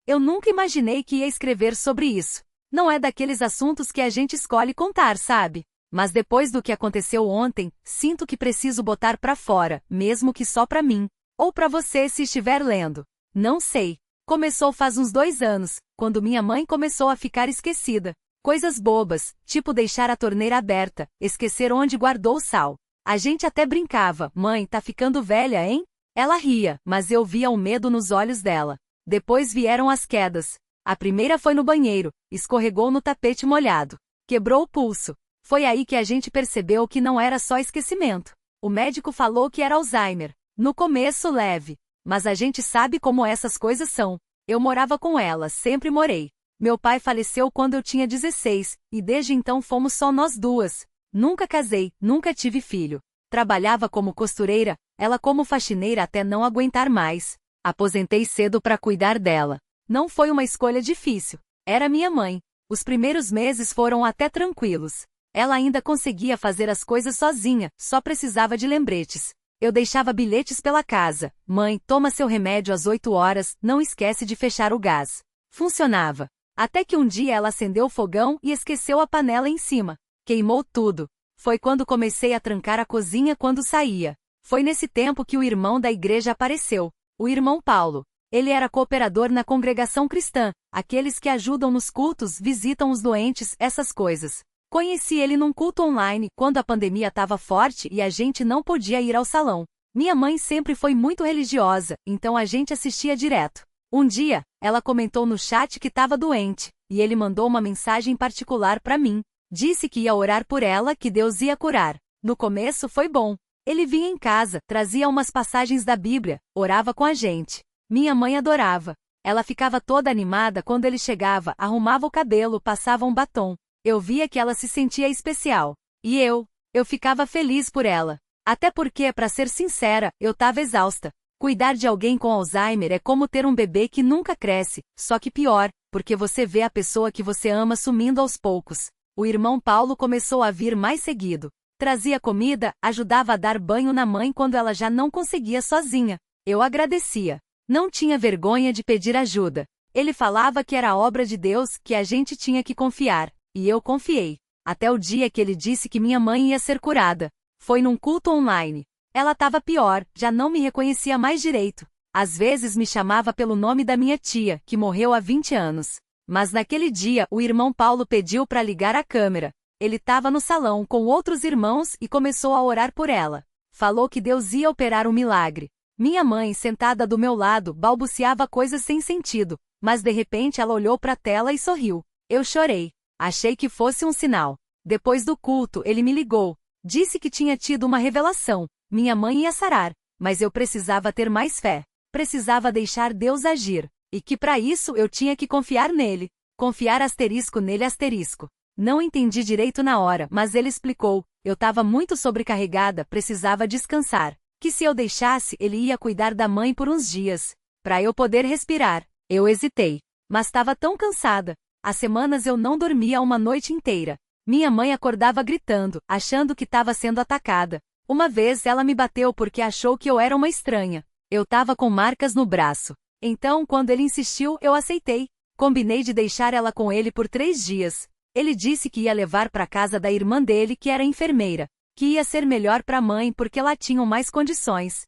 Eu nunca imaginei que ia escrever sobre isso. Não é daqueles assuntos que a gente escolhe contar, sabe? Mas depois do que aconteceu ontem, sinto que preciso botar pra fora, mesmo que só pra mim. Ou pra você se estiver lendo. Não sei. Começou faz uns 2 anos, quando minha mãe começou a ficar esquecida. Coisas bobas, tipo deixar a torneira aberta, esquecer onde guardou o sal. A gente até brincava, mãe, tá ficando velha, hein? Ela ria, mas eu via o medo nos olhos dela. Depois vieram as quedas. A primeira foi no banheiro, escorregou no tapete molhado. Quebrou o pulso. Foi aí que a gente percebeu que não era só esquecimento. O médico falou que era Alzheimer. No começo leve. Mas a gente sabe como essas coisas são. Eu morava com ela, sempre morei. Meu pai faleceu quando eu tinha 16, e desde então fomos só nós duas. Nunca casei, nunca tive filho. Trabalhava como costureira, ela como faxineira até não aguentar mais. Aposentei cedo para cuidar dela. Não foi uma escolha difícil. Era minha mãe. Os primeiros meses foram até tranquilos. Ela ainda conseguia fazer as coisas sozinha, só precisava de lembretes. Eu deixava bilhetes pela casa. Mãe, toma seu remédio às 8 horas, não esquece de fechar o gás. Funcionava. Até que um dia ela acendeu o fogão e esqueceu a panela em cima. Queimou tudo. Foi quando comecei a trancar a cozinha quando saía. Foi nesse tempo que o irmão da igreja apareceu. O irmão Paulo. Ele era cooperador na congregação cristã. Aqueles que ajudam nos cultos, visitam os doentes, essas coisas. Conheci ele num culto online, quando a pandemia estava forte e a gente não podia ir ao salão. Minha mãe sempre foi muito religiosa, então a gente assistia direto. Um dia, ela comentou no chat que estava doente, e ele mandou uma mensagem particular para mim. Disse que ia orar por ela, que Deus ia curar. No começo foi bom. Ele vinha em casa, trazia umas passagens da Bíblia, orava com a gente. Minha mãe adorava. Ela ficava toda animada quando ele chegava, arrumava o cabelo, passava um batom. Eu via que ela se sentia especial. E eu ficava feliz por ela. Até porque, para ser sincera, eu estava exausta. Cuidar de alguém com Alzheimer é como ter um bebê que nunca cresce, só que pior, porque você vê a pessoa que você ama sumindo aos poucos. O irmão Paulo começou a vir mais seguido. Trazia comida, ajudava a dar banho na mãe quando ela já não conseguia sozinha. Eu agradecia. Não tinha vergonha de pedir ajuda. Ele falava que era obra de Deus, que a gente tinha que confiar. E eu confiei. Até o dia que ele disse que minha mãe ia ser curada. Foi num culto online. Ela estava pior, já não me reconhecia mais direito. Às vezes me chamava pelo nome da minha tia, que morreu há 20 anos. Mas naquele dia o irmão Paulo pediu para ligar a câmera. Ele estava no salão com outros irmãos e começou a orar por ela. Falou que Deus ia operar um milagre. Minha mãe, sentada do meu lado, balbuciava coisas sem sentido, mas de repente ela olhou para a tela e sorriu. Eu chorei. Achei que fosse um sinal. Depois do culto, ele me ligou. Disse que tinha tido uma revelação. Minha mãe ia sarar, mas eu precisava ter mais fé. Precisava deixar Deus agir. E que para isso eu tinha que confiar nele. Confiar asterisco nele asterisco. Não entendi direito na hora, mas ele explicou. Eu estava muito sobrecarregada, precisava descansar. Que se eu deixasse, ele ia cuidar da mãe por uns dias. Para eu poder respirar. Eu hesitei. Mas estava tão cansada. Há semanas eu não dormia uma noite inteira. Minha mãe acordava gritando, achando que estava sendo atacada. Uma vez ela me bateu porque achou que eu era uma estranha. Eu estava com marcas no braço. Então, quando ele insistiu, eu aceitei. Combinei de deixar ela com ele por 3 dias. Ele disse que ia levar para casa da irmã dele, que era enfermeira. Que ia ser melhor para a mãe porque lá tinham mais condições.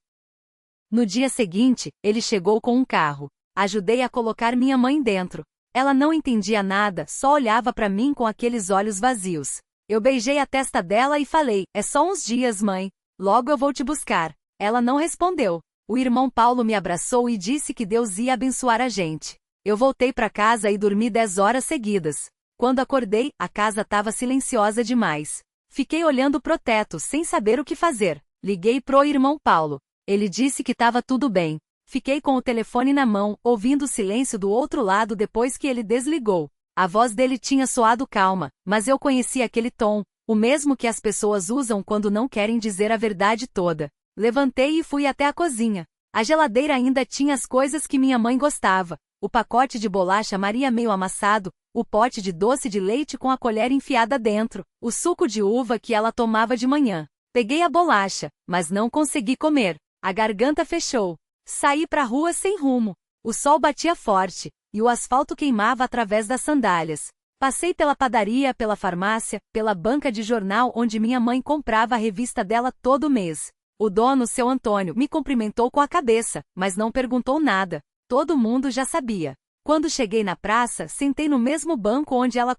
No dia seguinte, ele chegou com um carro. Ajudei a colocar minha mãe dentro. Ela não entendia nada, só olhava para mim com aqueles olhos vazios. Eu beijei a testa dela e falei, é só uns dias, mãe. Logo eu vou te buscar. Ela não respondeu. O irmão Paulo me abraçou e disse que Deus ia abençoar a gente. Eu voltei para casa e dormi 10 horas seguidas. Quando acordei, a casa estava silenciosa demais. Fiquei olhando pro teto, sem saber o que fazer. Liguei pro irmão Paulo. Ele disse que estava tudo bem. Fiquei com o telefone na mão, ouvindo o silêncio do outro lado depois que ele desligou. A voz dele tinha soado calma, mas eu conhecia aquele tom, o mesmo que as pessoas usam quando não querem dizer a verdade toda. Levantei e fui até a cozinha. A geladeira ainda tinha as coisas que minha mãe gostava. O pacote de bolacha Maria meio amassado, o pote de doce de leite com a colher enfiada dentro, o suco de uva que ela tomava de manhã. Peguei a bolacha, mas não consegui comer. A garganta fechou. Saí pra rua sem rumo. O sol batia forte. e o asfalto queimava através das sandálias. Passei pela padaria, pela farmácia, pela banca de jornal onde minha mãe comprava a revista dela todo mês. O dono, seu Antônio, me cumprimentou com a cabeça, mas não perguntou nada. Todo mundo já sabia. Quando cheguei na praça, sentei no mesmo banco onde ela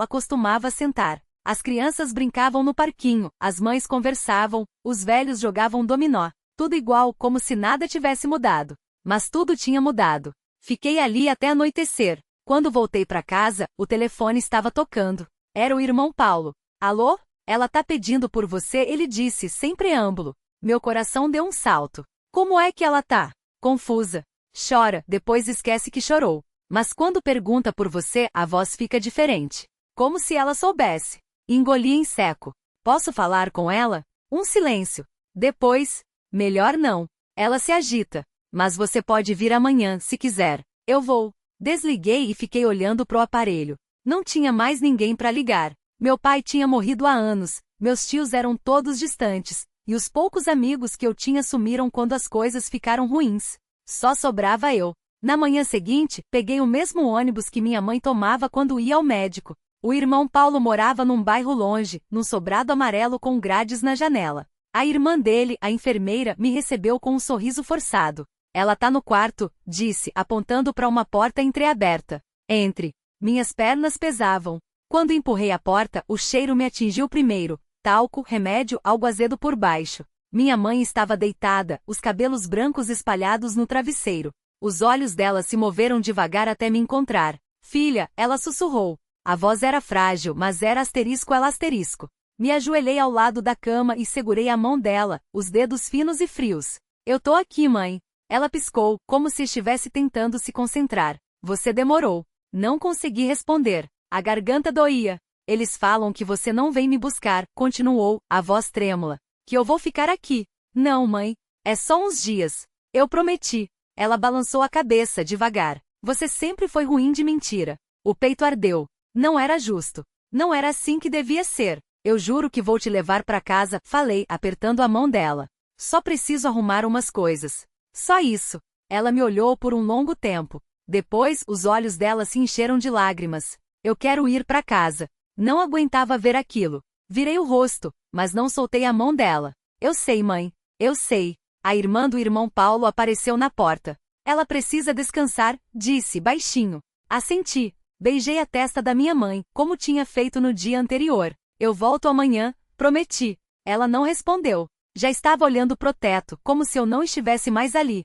costumava sentar. As crianças brincavam no parquinho, as mães conversavam, os velhos jogavam dominó. Tudo igual, como se nada tivesse mudado. Mas tudo tinha mudado. Fiquei ali até anoitecer. Quando voltei para casa, o telefone estava tocando. Era o irmão Paulo. Alô? Ela tá pedindo por você, ele disse, sem preâmbulo. Meu coração deu um salto. Como é que ela tá? Confusa. Chora, depois esquece que chorou. Mas quando pergunta por você, a voz fica diferente. Como se ela soubesse. Engoli em seco. Posso falar com ela? Um silêncio. Depois, melhor não. Ela se agita. Mas você pode vir amanhã, se quiser. Eu vou. Desliguei e fiquei olhando pro aparelho. Não tinha mais ninguém para ligar. Meu pai tinha morrido há anos, meus tios eram todos distantes, e os poucos amigos que eu tinha sumiram quando as coisas ficaram ruins. Só sobrava eu. Na manhã seguinte, peguei o mesmo ônibus que minha mãe tomava quando ia ao médico. O irmão Paulo morava num bairro longe, num sobrado amarelo com grades na janela. A irmã dele, a enfermeira, me recebeu com um sorriso forçado. Ela tá no quarto, disse, apontando para uma porta entreaberta. Entre. Minhas pernas pesavam. Quando empurrei a porta, o cheiro me atingiu primeiro. Talco, remédio, algo azedo por baixo. Minha mãe estava deitada, os cabelos brancos espalhados no travesseiro. Os olhos dela se moveram devagar até me encontrar. Filha, ela sussurrou. A voz era frágil, mas era ela asterisco. Me ajoelhei ao lado da cama e segurei a mão dela, os dedos finos e frios. Eu tô aqui, mãe. Ela piscou, como se estivesse tentando se concentrar. Você demorou. Não consegui responder. A garganta doía. Eles falam que você não vem me buscar, continuou, a voz trêmula. Que eu vou ficar aqui. Não, mãe. É só uns dias. Eu prometi. Ela balançou a cabeça devagar. Você sempre foi ruim de mentira. O peito ardeu. Não era justo. Não era assim que devia ser. Eu juro que vou te levar para casa, falei, apertando a mão dela. Só preciso arrumar umas coisas. Só isso. Ela me olhou por um longo tempo. Depois, os olhos dela se encheram de lágrimas. Eu quero ir para casa. Não aguentava ver aquilo. Virei o rosto, mas não soltei a mão dela. Eu sei, mãe. Eu sei. A irmã do irmão Paulo apareceu na porta. Ela precisa descansar, disse baixinho. Assenti. Beijei a testa da minha mãe, como tinha feito no dia anterior. Eu volto amanhã, prometi. Ela não respondeu. Já estava olhando pro teto, como se eu não estivesse mais ali.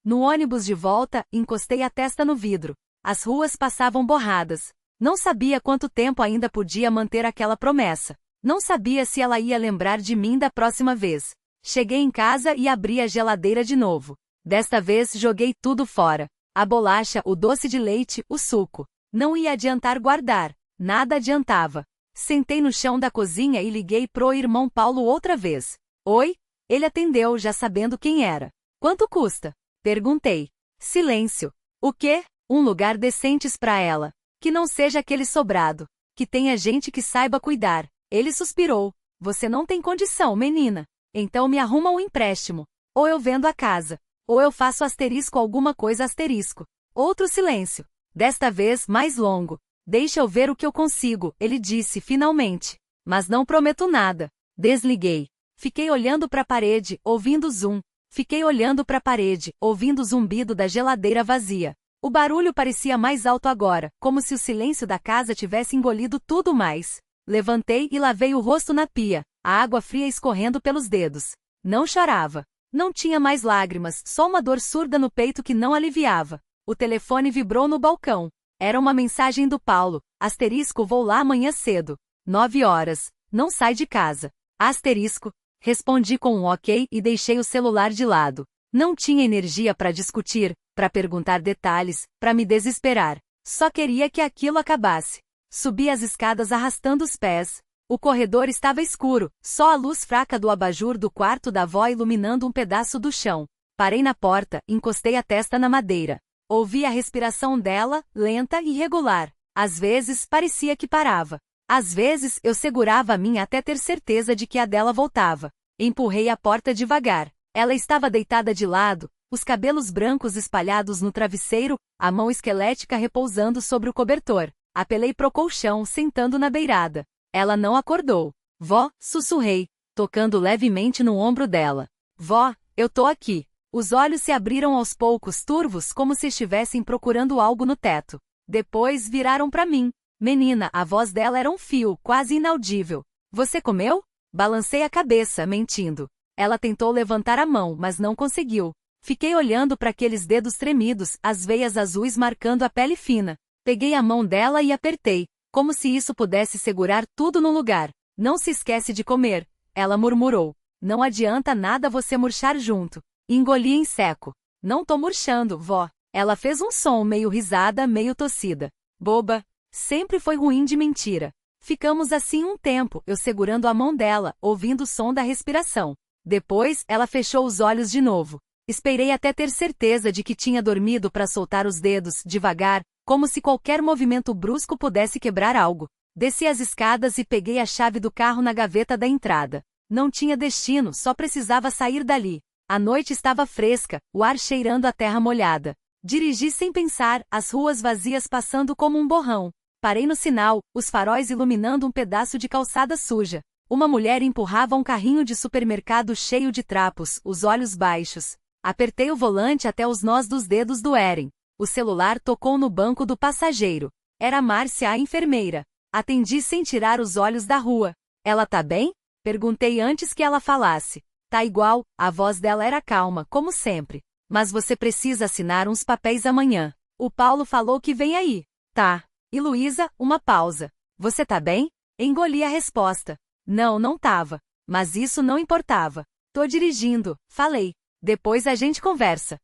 No ônibus de volta, encostei a testa no vidro. As ruas passavam borradas. Não sabia quanto tempo ainda podia manter aquela promessa. Não sabia se ela ia lembrar de mim da próxima vez. Cheguei em casa e abri a geladeira de novo. Desta vez joguei tudo fora. A bolacha, o doce de leite, o suco. Não ia adiantar guardar. Nada adiantava. Sentei no chão da cozinha e liguei pro irmão Paulo outra vez. Oi? Ele atendeu, já sabendo quem era. Quanto custa? Perguntei. Silêncio. O quê? Um lugar decentes pra ela. Que não seja aquele sobrado. Que tenha gente que saiba cuidar. Ele suspirou. Você não tem condição, menina. Então me arruma um empréstimo. Ou eu vendo a casa. Ou eu faço asterisco alguma coisa asterisco. Outro silêncio. Desta vez mais longo. Deixa eu ver o que eu consigo, ele disse finalmente. Mas não prometo nada. Desliguei. Fiquei olhando para a parede, ouvindo o zum. Fiquei olhando para a parede, ouvindo o zumbido da geladeira vazia. O barulho parecia mais alto agora, como se o silêncio da casa tivesse engolido tudo mais. Levantei e lavei o rosto na pia, a água fria escorrendo pelos dedos. Não chorava. Não tinha mais lágrimas, só uma dor surda no peito que não aliviava. O telefone vibrou no balcão. Era uma mensagem do Paulo. Asterisco, vou lá amanhã cedo. 9 horas. Não sai de casa. Asterisco. Respondi com um ok e deixei o celular de lado. Não tinha energia para discutir, para perguntar detalhes, para me desesperar. Só queria que aquilo acabasse. Subi as escadas arrastando os pés. O corredor estava escuro, só a luz fraca do abajur do quarto da avó iluminando um pedaço do chão. Parei na porta, encostei a testa na madeira. Ouvi a respiração dela, lenta e regular. Às vezes, parecia que parava. Às vezes, eu segurava a minha até ter certeza de que a dela voltava. Empurrei a porta devagar. Ela estava deitada de lado, os cabelos brancos espalhados no travesseiro, a mão esquelética repousando sobre o cobertor. Apelei pro colchão, sentando na beirada. Ela não acordou. Vó, sussurrei, tocando levemente no ombro dela. Vó, eu tô aqui. Os olhos se abriram aos poucos, turvos, como se estivessem procurando algo no teto. Depois viraram para mim. Menina, a voz dela era um fio, quase inaudível. Você comeu? Balancei a cabeça, mentindo. Ela tentou levantar a mão, mas não conseguiu. Fiquei olhando para aqueles dedos tremidos, as veias azuis marcando a pele fina. Peguei a mão dela e apertei, como se isso pudesse segurar tudo no lugar. Não se esquece de comer, ela murmurou. Não adianta nada você murchar junto. Engoli em seco. Não tô murchando, vó. Ela fez um som meio risada, meio tossida. Boba. Sempre foi ruim de mentira. Ficamos assim um tempo, eu segurando a mão dela, ouvindo o som da respiração. Depois, ela fechou os olhos de novo. Esperei até ter certeza de que tinha dormido para soltar os dedos, devagar, como se qualquer movimento brusco pudesse quebrar algo. Desci as escadas e peguei a chave do carro na gaveta da entrada. Não tinha destino, só precisava sair dali. A noite estava fresca, o ar cheirando a terra molhada. Dirigi sem pensar, as ruas vazias passando como um borrão. Parei no sinal, os faróis iluminando um pedaço de calçada suja. Uma mulher empurrava um carrinho de supermercado cheio de trapos, os olhos baixos. Apertei o volante até os nós dos dedos doerem. O celular tocou no banco do passageiro. Era Márcia, a enfermeira. Atendi sem tirar os olhos da rua. Ela tá bem? Perguntei antes que ela falasse. Tá igual, a voz dela era calma, como sempre. Mas você precisa assinar uns papéis amanhã. O Paulo falou que vem aí. Tá. E Luísa, uma pausa. Você tá bem? Engoli a resposta. Não, não tava. Mas isso não importava. Tô dirigindo, falei. Depois a gente conversa.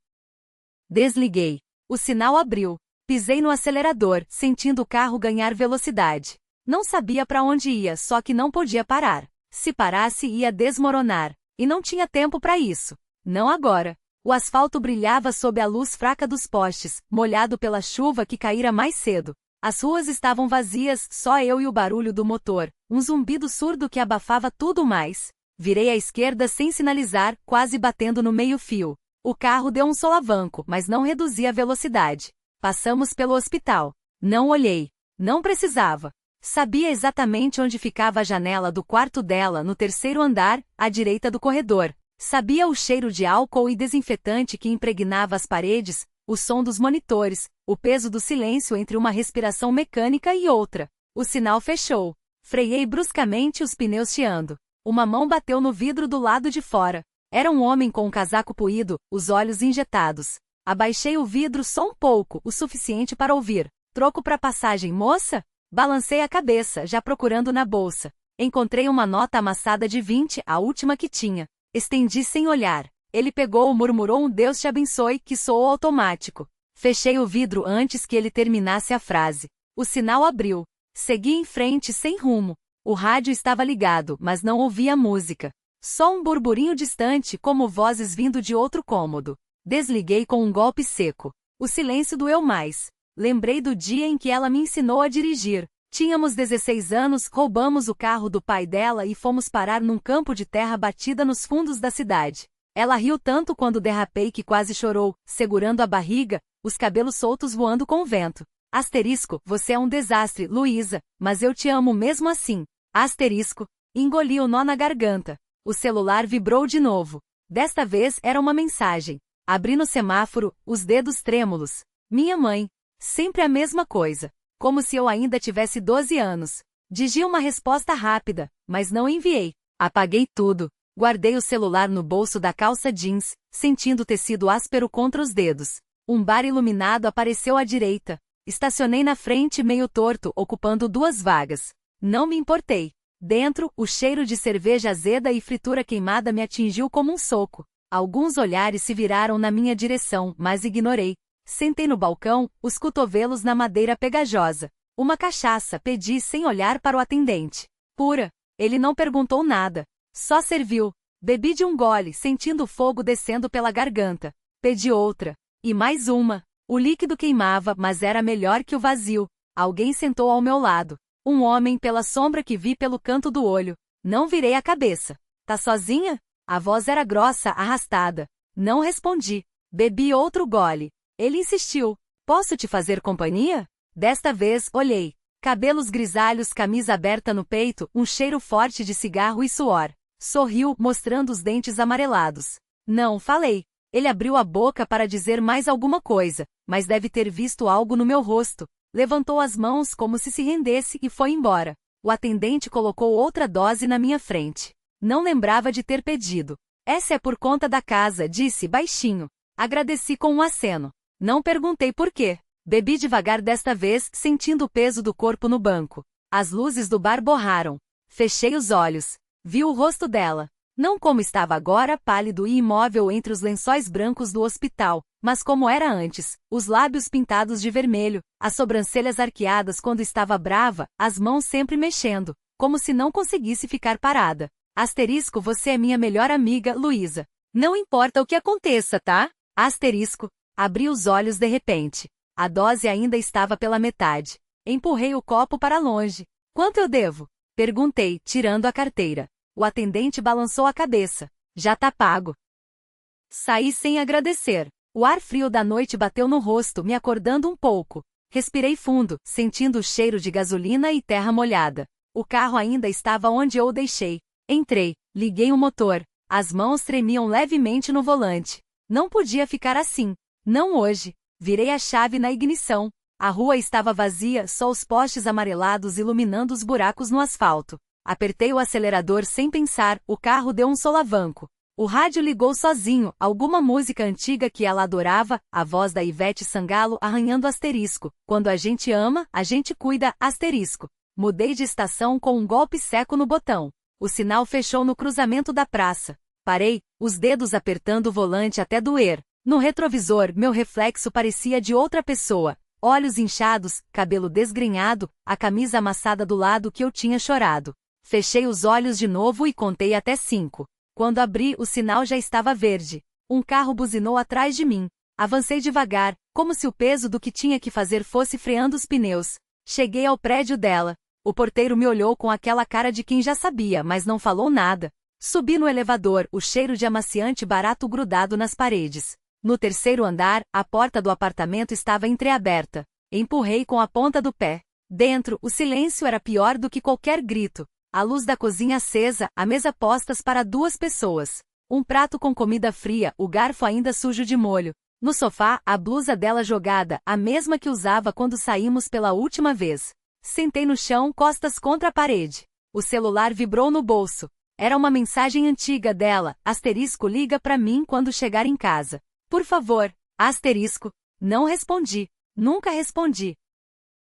Desliguei. O sinal abriu. Pisei no acelerador, sentindo o carro ganhar velocidade. Não sabia para onde ia, só que não podia parar. Se parasse, ia desmoronar. E não tinha tempo para isso. Não agora. O asfalto brilhava sob a luz fraca dos postes, molhado pela chuva que caíra mais cedo. As ruas estavam vazias, só eu e o barulho do motor, um zumbido surdo que abafava tudo mais. Virei à esquerda sem sinalizar, quase batendo no meio-fio. O carro deu um solavanco, mas não reduzia a velocidade. Passamos pelo hospital. Não olhei. Não precisava. Sabia exatamente onde ficava a janela do quarto dela, no terceiro andar, à direita do corredor. Sabia o cheiro de álcool e desinfetante que impregnava as paredes, o som dos monitores, o peso do silêncio entre uma respiração mecânica e outra. O sinal fechou. Freiei bruscamente, os pneus chiando. Uma mão bateu no vidro do lado de fora. Era um homem com um casaco puído, os olhos injetados. Abaixei o vidro só um pouco, o suficiente para ouvir. Troco para passagem, moça? Balancei a cabeça, já procurando na bolsa. Encontrei uma nota amassada de 20, a última que tinha. Estendi sem olhar. Ele pegou, murmurou um Deus te abençoe, que soou automático. Fechei o vidro antes que ele terminasse a frase. O sinal abriu. Segui em frente sem rumo. O rádio estava ligado, mas não ouvia música. Só um burburinho distante, como vozes vindo de outro cômodo. Desliguei com um golpe seco. O silêncio doeu mais. Lembrei do dia em que ela me ensinou a dirigir. Tínhamos 16 anos, roubamos o carro do pai dela e fomos parar num campo de terra batida nos fundos da cidade. Ela riu tanto quando derrapei que quase chorou, segurando a barriga, os cabelos soltos voando com o vento. Asterisco, você é um desastre, Luísa, mas eu te amo mesmo assim. Asterisco, engoli o nó na garganta. O celular vibrou de novo. Desta vez era uma mensagem. Abri no semáforo, os dedos trêmulos. Minha mãe. Sempre a mesma coisa. Como se eu ainda tivesse 12 anos. Digi uma resposta rápida, mas não enviei. Apaguei tudo. Guardei o celular no bolso da calça jeans, sentindo o tecido áspero contra os dedos. Um bar iluminado apareceu à direita. Estacionei na frente meio torto, ocupando 2 vagas. Não me importei. Dentro, o cheiro de cerveja azeda e fritura queimada me atingiu como um soco. Alguns olhares se viraram na minha direção, mas ignorei. Sentei no balcão, os cotovelos na madeira pegajosa. Uma cachaça, pedi sem olhar para o atendente. Pura. Ele não perguntou nada. Só serviu. Bebi de um gole, sentindo o fogo descendo pela garganta. Pedi outra. E mais uma. O líquido queimava, mas era melhor que o vazio. Alguém sentou ao meu lado. Um homem pela sombra que vi pelo canto do olho. Não virei a cabeça. Tá sozinha? A voz era grossa, arrastada. Não respondi. Bebi outro gole. Ele insistiu. Posso te fazer companhia? Desta vez, olhei. Cabelos grisalhos, camisa aberta no peito, um cheiro forte de cigarro e suor. Sorriu, mostrando os dentes amarelados. Não, falei. Ele abriu a boca para dizer mais alguma coisa, mas deve ter visto algo no meu rosto. Levantou as mãos como se rendesse e foi embora. O atendente colocou outra dose na minha frente. Não lembrava de ter pedido. Essa é por conta da casa, disse baixinho. Agradeci com um aceno. Não perguntei por quê. Bebi devagar desta vez, sentindo o peso do corpo no banco. As luzes do bar borraram. Fechei os olhos. Vi o rosto dela. Não como estava agora, pálido e imóvel entre os lençóis brancos do hospital, mas como era antes, os lábios pintados de vermelho, as sobrancelhas arqueadas quando estava brava, as mãos sempre mexendo, como se não conseguisse ficar parada. Asterisco, você é minha melhor amiga, Luísa. Não importa o que aconteça, tá? Asterisco. Abri os olhos de repente. A dose ainda estava pela metade. Empurrei o copo para longe. Quanto eu devo? Perguntei, tirando a carteira. O atendente balançou a cabeça. Já tá pago. Saí sem agradecer. O ar frio da noite bateu no rosto, me acordando um pouco. Respirei fundo, sentindo o cheiro de gasolina e terra molhada. O carro ainda estava onde eu o deixei. Entrei, liguei o motor. As mãos tremiam levemente no volante. Não podia ficar assim. Não hoje. Virei a chave na ignição. A rua estava vazia, só os postes amarelados iluminando os buracos no asfalto. Apertei o acelerador sem pensar, o carro deu um solavanco. O rádio ligou sozinho, alguma música antiga que ela adorava, a voz da Ivete Sangalo arranhando asterisco. Quando a gente ama, a gente cuida, asterisco. Mudei de estação com um golpe seco no botão. O sinal fechou no cruzamento da praça. Parei, os dedos apertando o volante até doer. No retrovisor, meu reflexo parecia de outra pessoa. Olhos inchados, cabelo desgrenhado, a camisa amassada do lado que eu tinha chorado. Fechei os olhos de novo e contei até 5. Quando abri, o sinal já estava verde. Um carro buzinou atrás de mim. Avancei devagar, como se o peso do que tinha que fazer fosse freando os pneus. Cheguei ao prédio dela. O porteiro me olhou com aquela cara de quem já sabia, mas não falou nada. Subi no elevador, o cheiro de amaciante barato grudado nas paredes. No terceiro andar, a porta do apartamento estava entreaberta. Empurrei com a ponta do pé. Dentro, o silêncio era pior do que qualquer grito. A luz da cozinha acesa, a mesa postas para 2 pessoas. Um prato com comida fria, o garfo ainda sujo de molho. No sofá, a blusa dela jogada, a mesma que usava quando saímos pela última vez. Sentei no chão, costas contra a parede. O celular vibrou no bolso. Era uma mensagem antiga dela, asterisco, liga pra mim quando chegar em casa. Por favor, asterisco. Não respondi. Nunca respondi.